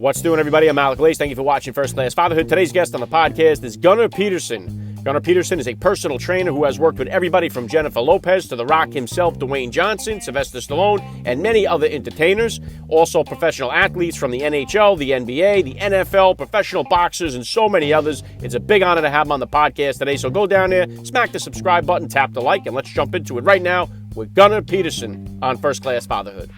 What's doing, everybody? I'm Alec. Thank you for watching First Class Fatherhood. Today's guest on the podcast is Gunnar Peterson. Gunnar Peterson is a personal trainer who has worked with everybody from Jennifer Lopez to The Rock himself, Dwayne Johnson, Sylvester Stallone, and many other entertainers. Also professional athletes from the NHL, the NBA, the NFL, professional boxers, and so many others. It's a big honor to have him on the podcast today. So go down there, smack the subscribe button, tap the like, and let's jump into it right now with Gunnar Peterson on First Class Fatherhood.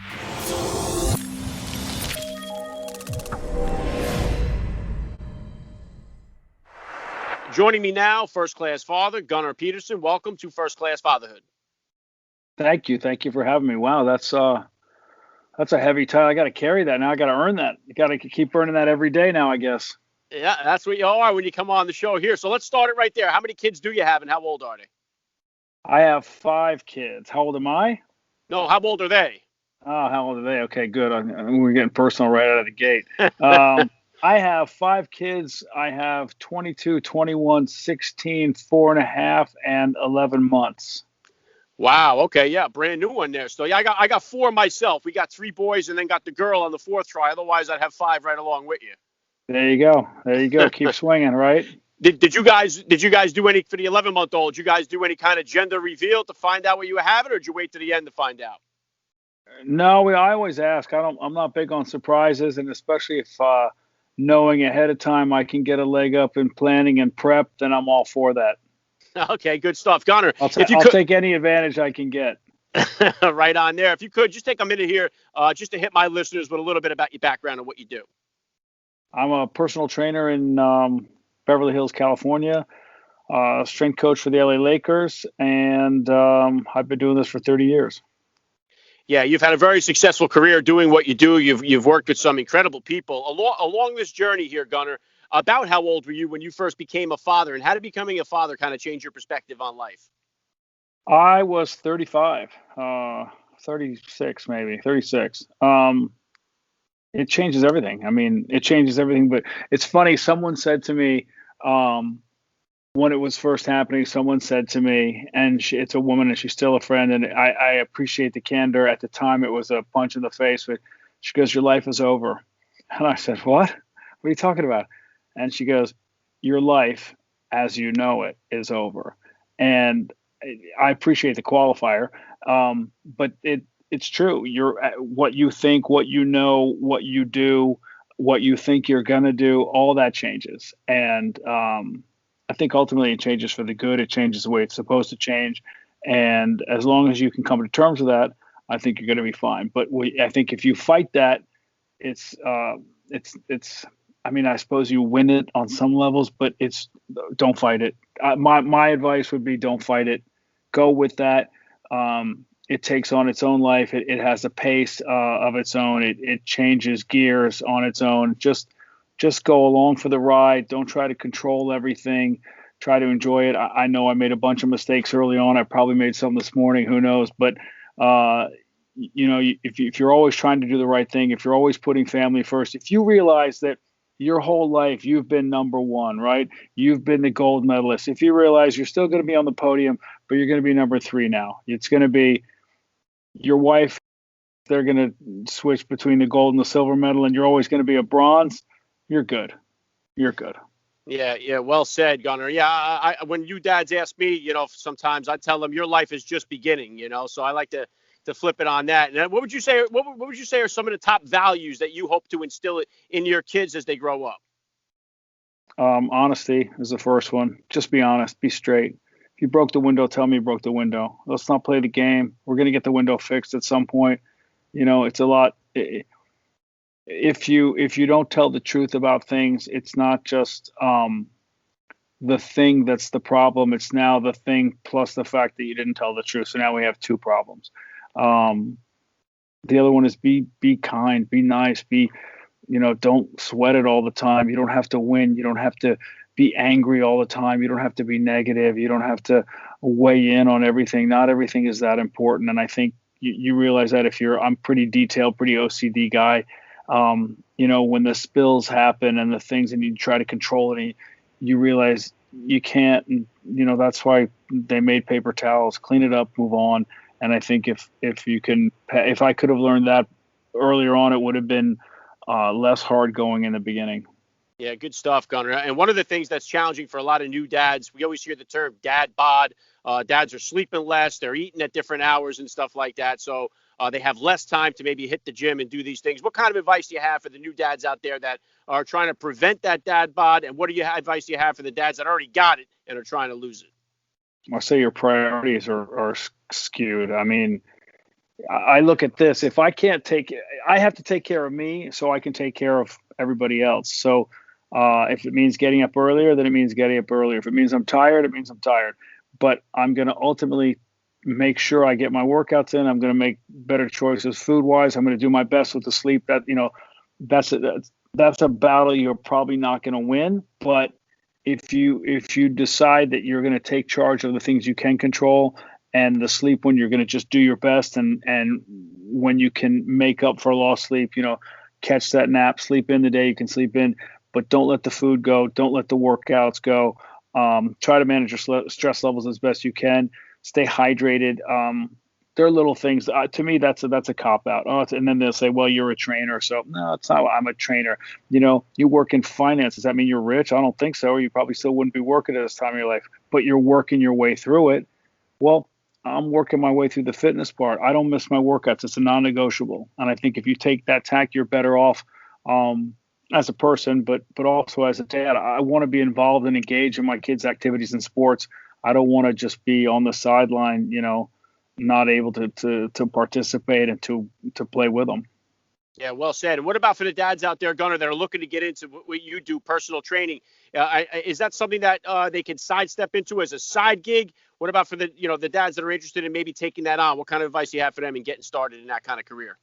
Joining me now, First Class Father, Gunnar Peterson. Welcome to First Class Fatherhood. Thank you. Thank you for having me. Wow, that's a heavy title. I got to carry that now. I got to earn that. You got to keep earning that every day now, I guess. Yeah, that's what you are when you come on the show here. So let's start it right there. How many kids do you have, and how old are they? I have 5 kids. How old am I? No, how old are they? Oh, how old are they? Okay, good. We're getting personal right out of the gate. I have 5 kids. I have 22, 21, 16, 4.5, and 11 months. Wow. Okay. Yeah. Brand new one there. So yeah, I got 4 myself. We got 3 boys and then got the girl on the 4th try. Otherwise, I'd have 5 right along with you. There you go. There you go. Keep swinging, right? Did you guys do any for the 11-month-old? Did you guys do any kind of gender reveal to find out what you were having, or did you wait to the end to find out? No, I always ask. I'm not big on surprises, and especially if knowing ahead of time I can get a leg up in planning and prep, then I'm all for that. Okay, good stuff, Gunnar. I'll take any advantage I can get. Right on there. If you could, just take a minute here just to hit my listeners with a little bit about your background and what you do. I'm a personal trainer in Beverly Hills, California, strength coach for the LA Lakers, and I've been doing this for 30 years. Yeah, you've had a very successful career doing what you do. You've worked with some incredible people along this journey here, Gunnar. About how old were you when you first became a father, and how did becoming a father kind of change your perspective on life? I was 35, 36 maybe, 36. It changes everything. I mean, it changes everything. But it's funny. Someone said to me when it was first happening, someone said to me, and it's a woman and she's still a friend, and I appreciate the candor. At the time, it was a punch in the face. But she goes, "Your life is over." And I said, "What? What are you talking about?" And she goes, "Your life as you know it is over." And I appreciate the qualifier, but it's true. What you think, what you know, what you do, what you think you're gonna do, all that changes. And I think ultimately it changes for the good. It changes the way it's supposed to change. And as long as you can come to terms with that, I think you're going to be fine. But I think if you fight that, it's. I mean, I suppose you win it on some levels, but don't fight it. My advice would be don't fight it. Go with that. It takes on its own life. It has a pace of its own. It changes gears on its own. Just go along for the ride. Don't try to control everything. Try to enjoy it. I know I made a bunch of mistakes early on. I probably made some this morning. Who knows? But if you're always trying to do the right thing, if you're always putting family first, if you realize that your whole life you've been number one, right? You've been the gold medalist. If you realize you're still going to be on the podium, but you're going to be number 3 now, it's going to be your wife. They're going to switch between the gold and the silver medal, and you're always going to be a bronze. You're good. You're good. Yeah, well said, Gunnar. Yeah, I when you dads ask me, sometimes I tell them your life is just beginning, so I like to flip it on that. And what would you say? What would you say are some of the top values that you hope to instill in your kids as they grow up? Honesty is the first one. Just be honest. Be straight. If you broke the window, tell me you broke the window. Let's not play the game. We're going to get the window fixed at some point. It's a lot. If you don't tell the truth about things, it's not just the thing that's the problem. It's now the thing plus the fact that you didn't tell the truth. So now we have 2 problems. The other one is be kind, be nice, don't sweat it all the time. You don't have to win. You don't have to be angry all the time. You don't have to be negative. You don't have to weigh in on everything. Not everything is that important. And I think you realize that I'm pretty detailed, pretty OCD guy. When the spills happen and the things and you try to control it, you realize you can't, that's why they made paper towels. Clean it up, move on. And I think if I could have learned that earlier on, it would have been less hard going in the beginning. Yeah, good stuff, Gunnar. And one of the things that's challenging for a lot of new dads, we always hear the term dad bod. Dads are sleeping less, they're eating at different hours and stuff like that. So they have less time to maybe hit the gym and do these things. What kind of advice do you have for the new dads out there that are trying to prevent that dad bod? And what advice do you have for the dads that already got it and are trying to lose it? I say your priorities are skewed. I mean, I look at this. If I can't I have to take care of me so I can take care of everybody else. So if it means getting up earlier, then it means getting up earlier. If it means I'm tired, it means I'm tired. But I'm going to ultimately make sure I get my workouts in. I'm going to make better choices food wise. I'm going to do my best with the sleep. That's a battle you're probably not going to win. But if you decide that you're going to take charge of the things you can control, and the sleep when you're going to just do your best, and when you can make up for lost sleep, catch that nap, sleep in the day you can sleep in, but don't let the food go, don't let the workouts go. Try to manage your stress levels as best you can. Stay hydrated. There are little things. To me, that's a cop out. And then they'll say, "Well, you're a trainer." So no, it's not. I'm a trainer. You work in finance. Does that mean you're rich? I don't think so. Or you probably still wouldn't be working at this time of your life. But you're working your way through it. Well, I'm working my way through the fitness part. I don't miss my workouts. It's a non-negotiable. And I think if you take that tack, you're better off as a person, but also as a dad. I want to be involved and engaged in my kids' activities and sports. I don't want to just be on the sideline, not able to participate and to play with them. Yeah, well said. And what about for the dads out there, Gunnar, that are looking to get into what you do, personal training? Is that something that they can sidestep into as a side gig? What about for the dads that are interested in maybe taking that on? What kind of advice do you have for them in getting started in that kind of career?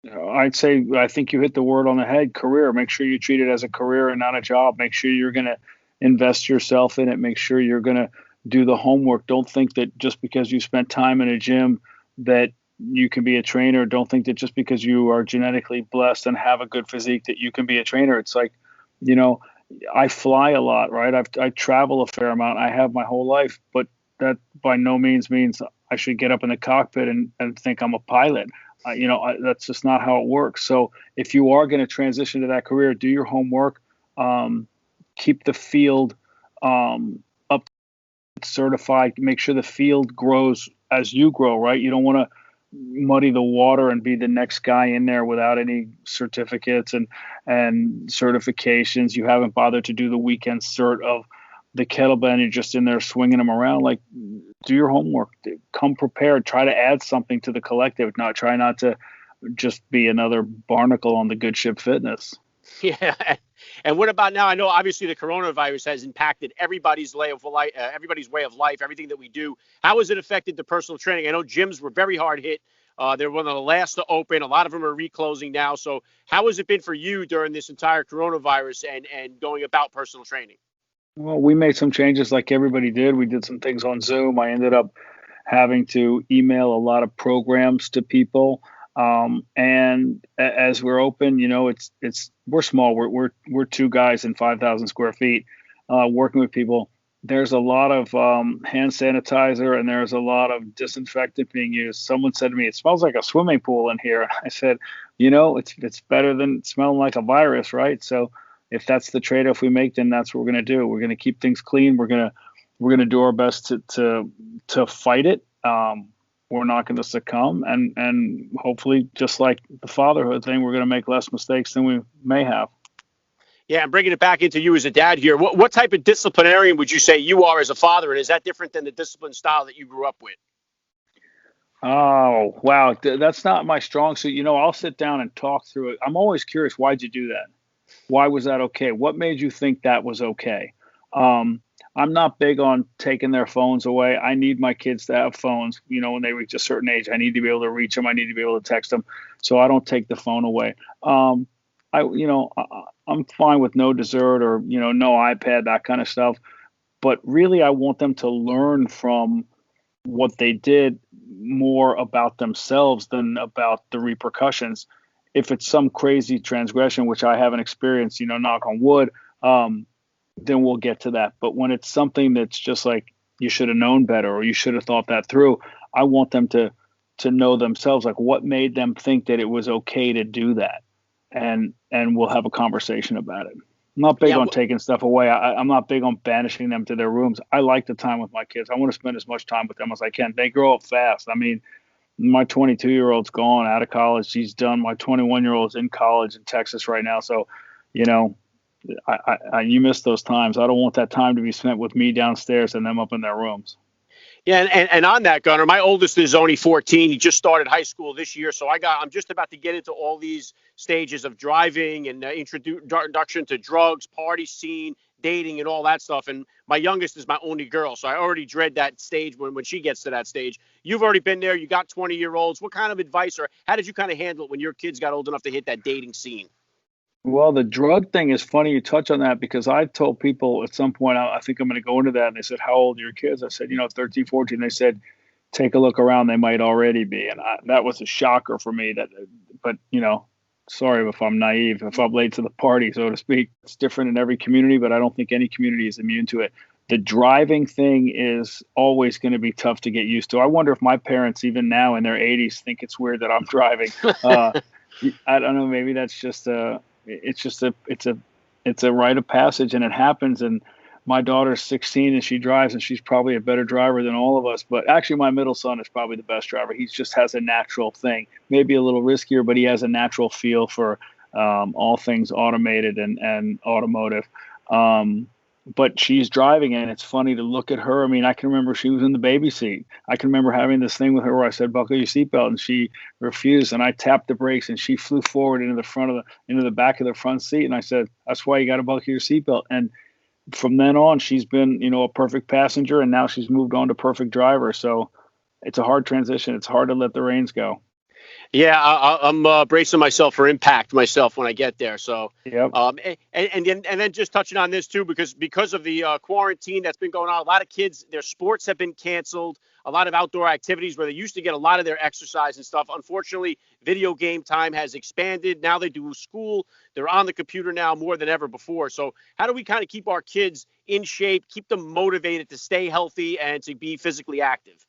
I think you hit the word on the head, career. Make sure you treat it as a career and not a job. Make sure you're going to invest yourself in it. Make sure you're going to do the homework. Don't think that just because you spent time in a gym that you can be a trainer. Don't think that just because you are genetically blessed and have a good physique that you can be a trainer. It's like, I fly a lot, right? I travel a fair amount. I have my whole life, but that by no means means I should get up in the cockpit and think I'm a pilot. That's just not how it works. So if you are going to transition to that career, do your homework, keep the field up certified, make sure the field grows as you grow, right? You don't want to muddy the water and be the next guy in there without any certificates and certifications. You haven't bothered to do the weekend cert of the kettlebell. You're just in there swinging them around. Like, do your homework, come prepared, try to add something to the collective. Try not to just be another barnacle on the good ship fitness. Yeah. And what about now? I know obviously the coronavirus has impacted everybody's way of life, everything that we do. How has it affected the personal training? I know gyms were very hard hit. They're one of the last to open. A lot of them are reclosing now. So how has it been for you during this entire coronavirus and going about personal training? Well, we made some changes like everybody did. We did some things on Zoom. I ended up having to email a lot of programs to people. And as we're open, we're small. We're two guys in 5,000 square feet, working with people. There's a lot of hand sanitizer and there's a lot of disinfectant being used. Someone said to me, "It smells like a swimming pool in here." I said, it's better than smelling like a virus, right? So if that's the trade-off we make, then that's what we're going to do. We're going to keep things clean. We're going to do our best to fight it. We're not going to succumb, and hopefully, just like the fatherhood thing, we're going to make less mistakes than we may have. Yeah, and bringing it back into you as a dad here, what type of disciplinarian would you say you are as a father, and is that different than the discipline style that you grew up with? Oh, wow. That's not my strong suit. I'll sit down and talk through it. I'm always curious, why'd you do that? Why was that okay? What made you think that was okay? I'm not big on taking their phones away. I need my kids to have phones. When they reach a certain age, I need to be able to reach them. I need to be able to text them. So I don't take the phone away. I'm fine with no dessert or, no iPad, that kind of stuff. But really, I want them to learn from what they did more about themselves than about the repercussions. If it's some crazy transgression, which I haven't experienced, knock on wood, then we'll get to that. But when it's something that's just like, you should have known better or you should have thought that through, I want them to know themselves, like what made them think that it was okay to do that. and we'll have a conversation about it. I'm not big Yeah. on taking stuff away. I'm not big on banishing them to their rooms. I like the time with my kids. I want to spend as much time with them as I can. They grow up fast. I mean, my 22-year-old's gone out of college. She's done. My 21-year-old's in college in Texas right now. So, you know, you miss those times. I don't want that time to be spent with me downstairs and them up in their rooms. Yeah, and on that, Gunnar, my oldest is only 14. He just started high school this year, so I'm just about to get into all these stages of driving and introduction to drugs, party scene, dating, and all that stuff. And my youngest is my only girl, so I already dread that stage when she gets to that stage. You've already been there. You got 20-year-olds. What kind of advice, or how did you kind of handle it when your kids got old enough to hit that dating scene? Well, the drug thing is funny you touch on that because I told people at some point, I think I'm going to go into that. And they said, how old are your kids? I said, 13, 14. They said, take a look around. They might already be. And that was a shocker for me but sorry if I'm naive, if I'm late to the party, so to speak. It's different in every community, but I don't think any community is immune to it. The driving thing is always going to be tough to get used to. I wonder if my parents, even now in their 80s, think it's weird that I'm driving. I don't know. Maybe that's just it's a rite of passage, and it happens. And my daughter's 16 and she drives, and she's probably a better driver than all of us. But actually, my middle son is probably the best driver. He just has a natural thing, maybe a little riskier, but he has a natural feel for all things automated and automotive. But she's driving, and it's funny to look at her. I mean, I can remember she was in the baby seat. I can remember having this thing with her where I said, "Buckle your seatbelt," and she refused, and I tapped the brakes, and she flew forward into the back of the front seat, and I said, "That's why you got to buckle your seatbelt." And from then on, she's been, a perfect passenger, and now she's moved on to perfect driver. So it's a hard transition. It's hard to let the reins go. Yeah, I'm bracing myself for impact myself when I get there. So, Yep. and then just touching on this too, because of the quarantine that's been going on, a lot of kids, their sports have been canceled. A lot of outdoor activities where they used to get a lot of their exercise and stuff. Unfortunately, video game time has expanded. Now they do school. They're on the computer now more than ever before. So, how do we kind of keep our kids in shape, keep them motivated to stay healthy and to be physically active?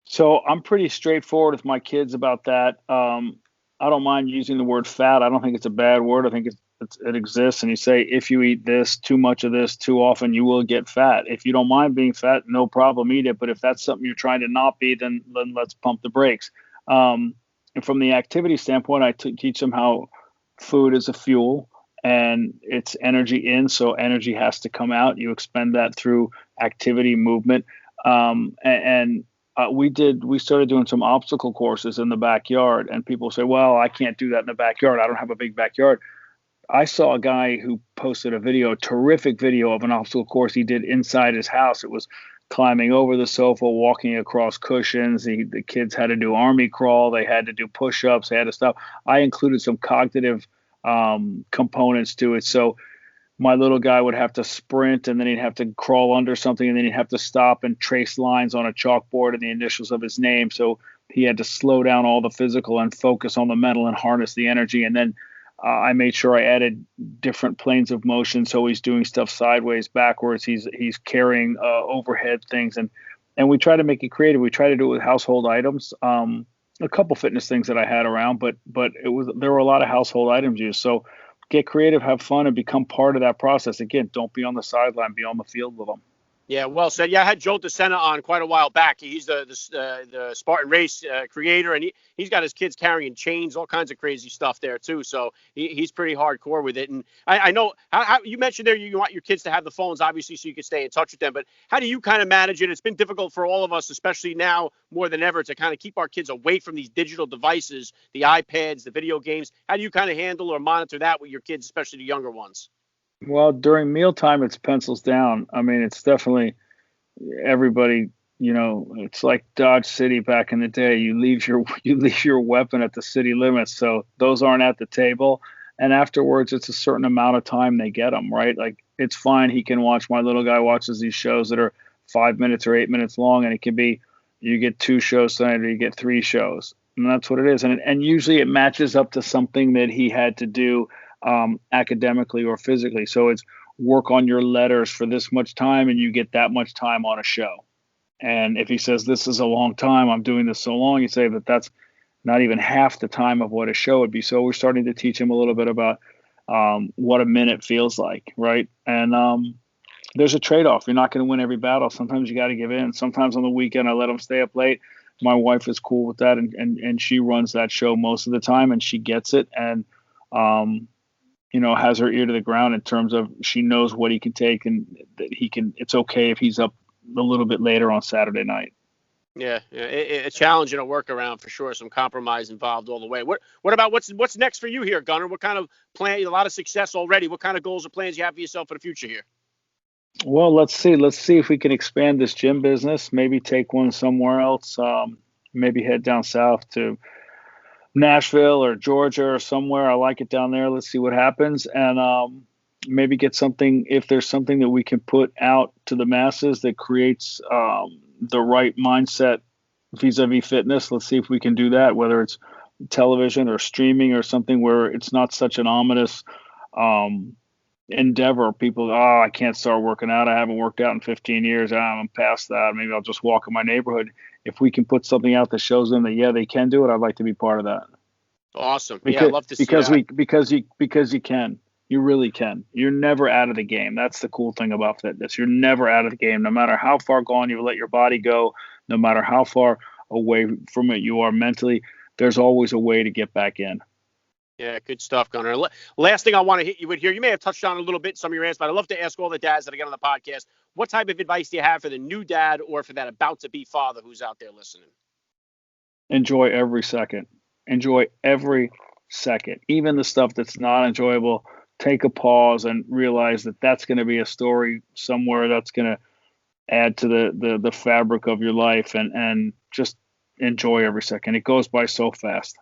So I'm pretty straightforward with my kids about that. I don't mind using the word fat. I don't think it's a bad word. I think it exists. And you say, if you eat this, too much of this, too often, you will get fat. If you don't mind being fat, no problem, eat it. But if that's something you're trying to not be, then let's pump the brakes. And from the activity standpoint, I teach them how food is a fuel and it's energy in. So energy has to come out. You expend that through activity, movement. We started doing some obstacle courses in the backyard, and people say, well, I can't do that in the backyard. I don't have a big backyard. I saw a guy who posted a terrific video of an obstacle course he did inside his house. It was climbing over the sofa, walking across cushions. The kids had to do army crawl. They had to do push-ups. They had to stop. I included some cognitive components to it. So my little guy would have to sprint, and then he'd have to crawl under something, and then he'd have to stop and trace lines on a chalkboard and the initials of his name. So he had to slow down all the physical and focus on the mental and harness the energy. And then I made sure I added different planes of motion. So he's doing stuff sideways, backwards. He's carrying overhead things, and we try to make it creative. We try to do it with household items. A couple fitness things that I had around, but there were a lot of household items used. So get creative, have fun, and become part of that process. Again, don't be on the sideline, be on the field with them. Yeah, well said. Yeah, I had Joe DeSena on quite a while back. He's the Spartan Race creator, and he's got his kids carrying chains, all kinds of crazy stuff there too. So he's pretty hardcore with it. And I know how you mentioned there you want your kids to have the phones, obviously, so you can stay in touch with them. But how do you kind of manage it? It's been difficult for all of us, especially now more than ever, to kind of keep our kids away from these digital devices, the iPads, the video games. How do you kind of handle or monitor that with your kids, especially the younger ones? Well, during mealtime, it's pencils down. I mean, it's definitely everybody. It's like Dodge City back in the day. You leave your weapon at the city limits, so those aren't at the table. And afterwards, it's a certain amount of time they get them, right? Like it's fine. He can watch. My little guy watches these shows that are 5 minutes or 8 minutes long, and it can be you get 2 shows tonight or you get 3 shows, and that's what it is. And usually it matches up to something that he had to do academically or physically. So it's work on your letters for this much time and you get that much time on a show. And if he says, this is a long time, I'm doing this so long, you say that not even half the time of what a show would be. So we're starting to teach him a little bit about what a minute feels like, right? And there's a trade-off. You're not going to win every battle. Sometimes you got to give in. Sometimes on the weekend I let him stay up late. My wife is cool with that, and she runs that show most of the time, and she gets it, and has her ear to the ground in terms of she knows what he can take, and that he can. It's okay if he's up a little bit later on Saturday night. Yeah, a challenge and a workaround for sure. Some compromise involved all the way. What about what's next for you here, Gunnar? What kind of plan? A lot of success already. What kind of goals or plans you have for yourself for the future here? Well, let's see. Let's see if we can expand this gym business. Maybe take one somewhere else. Maybe head down south to Nashville or Georgia or somewhere. I like it down there. Let's see what happens, and maybe get something. If there's something that we can put out to the masses that creates the right mindset vis-a-vis fitness, let's see if we can do that, whether it's television or streaming or something where it's not such an ominous endeavor. People, I can't start working out. I haven't worked out in 15 years. I'm past that. Maybe I'll just walk in my neighborhood. If we can put something out that shows them that, yeah, they can do it, I'd like to be part of that. Awesome. Because, yeah, I'd love to see that. Because you can. You really can. You're never out of the game. That's the cool thing about fitness. You're never out of the game. No matter how far gone you let your body go, no matter how far away from it you are mentally, there's always a way to get back in. Yeah, good stuff, Gunnar. Last thing I want to hit you with here, you may have touched on a little bit in some of your answers, but I'd love to ask all the dads that I get on the podcast, what type of advice do you have for the new dad or for that about-to-be father who's out there listening? Enjoy every second. Enjoy every second. Even the stuff that's not enjoyable, take a pause and realize that that's going to be a story somewhere that's going to add to the fabric of your life, and just enjoy every second. It goes by so fast.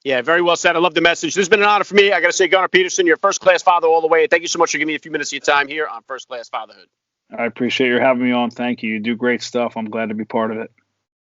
Yeah, very well said. I love the message. This has been an honor for me. I got to say, Gunnar Peterson, you're first-class father all the way. Thank you so much for giving me a few minutes of your time here on First Class Fatherhood. I appreciate you having me on. Thank you. You do great stuff. I'm glad to be part of it.